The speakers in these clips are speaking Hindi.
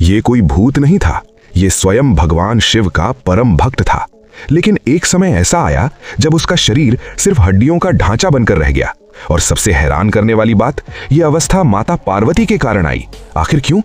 ये कोई भूत नहीं था, ये स्वयं भगवान शिव का परम भक्त था। लेकिन एक समय ऐसा आया जब उसका शरीर सिर्फ हड्डियों का ढांचा बनकर रह गया। और सबसे हैरान करने वाली बात, यह अवस्था माता पार्वती के कारण आई। आखिर क्यों?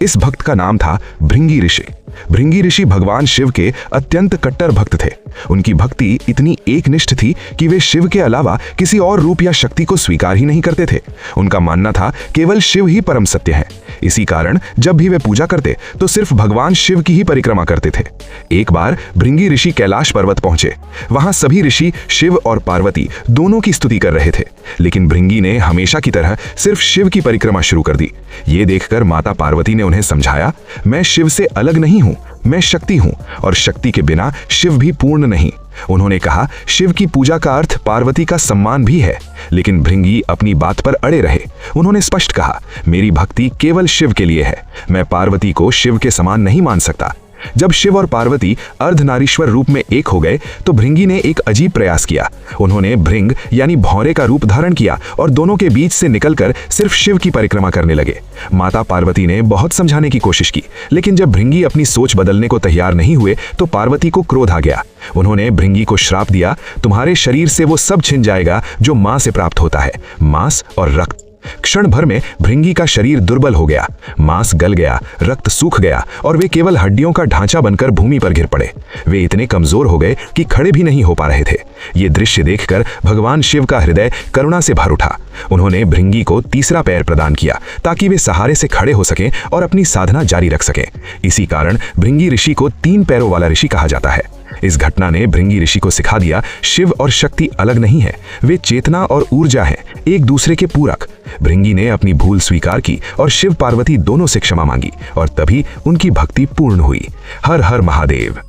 इस भक्त का नाम था भृंगी ऋषि। भृंगी ऋषि भगवान शिव के अत्यंत कट्टर भक्त थे। उनकी भक्ति इतनी एकनिष्ठ थी कि वे शिव के अलावा किसी और रूप या शक्ति को स्वीकार ही नहीं करते थे। उनका मानना था केवल शिव ही परम सत्य है। इसी कारण जब भी वे पूजा करते तो सिर्फ भगवान शिव की ही परिक्रमा करते थे। एक बार भृंगी ऋषि कैलाश पर्वत पहुंचे। वहां सभी ऋषि शिव और पार्वती दोनों की स्तुति कर रहे थे, लेकिन भृंगी ने हमेशा की तरह सिर्फ शिव की परिक्रमा शुरू कर दी। ये देखकर माता पार्वती ने उन्हें समझाया, मैं शिव से अलग नहीं हूं, मैं शक्ति हूं और शक्ति के बिना शिव भी पूर्ण नहीं। उन्होंने कहा, शिव की पूजा का अर्थ पार्वती का सम्मान भी है। लेकिन भृंगी अपनी बात पर अड़े रहे। उन्होंने स्पष्ट कहा, मेरी भक्ति केवल शिव के लिए है, मैं पार्वती को शिव के समान नहीं मान सकता। जब शिव और पार्वती अर्धनारीश्वर रूप में एक हो गए तो भृंगी ने एक अजीब प्रयास किया। उन्होंने भृंग यानी भौरे का रूप धारण किया और दोनों के बीच से निकलकर सिर्फ शिव की परिक्रमा करने लगे। माता पार्वती ने बहुत समझाने की कोशिश की, लेकिन जब भृंगी अपनी सोच बदलने को तैयार नहीं हुए तो पार्वती को क्रोध आ गया। उन्होंने भृंगी को श्राप दिया, तुम्हारे शरीर से वो सब छिन जाएगा जो मां से प्राप्त होता है, मांस और रक्त। क्षण भर में भृंगी का शरीर दुर्बल हो गया, मांस गल गया, रक्त सूख गया और वे केवल हड्डियों का ढांचा बनकर भूमि पर गिर पड़े। वे इतने कमजोर हो गए कि खड़े भी नहीं हो पा रहे थे। ये दृश्य देखकर भगवान शिव का हृदय करुणा से भर उठा। उन्होंने भृंगी को तीसरा पैर प्रदान किया ताकि वे सहारे से खड़े हो सकें और अपनी साधना जारी रख सकें। इसी कारण भृंगी ऋषि को 3 पैरों वाला ऋषि कहा जाता है। इस घटना ने भृंगी ऋषि को सिखा दिया, शिव और शक्ति अलग नहीं है, वे चेतना और ऊर्जा हैं, एक दूसरे के पूरक। भृंगी ने अपनी भूल स्वीकार की और शिव पार्वती दोनों से क्षमा मांगी और तभी उनकी भक्ति पूर्ण हुई। हर हर महादेव।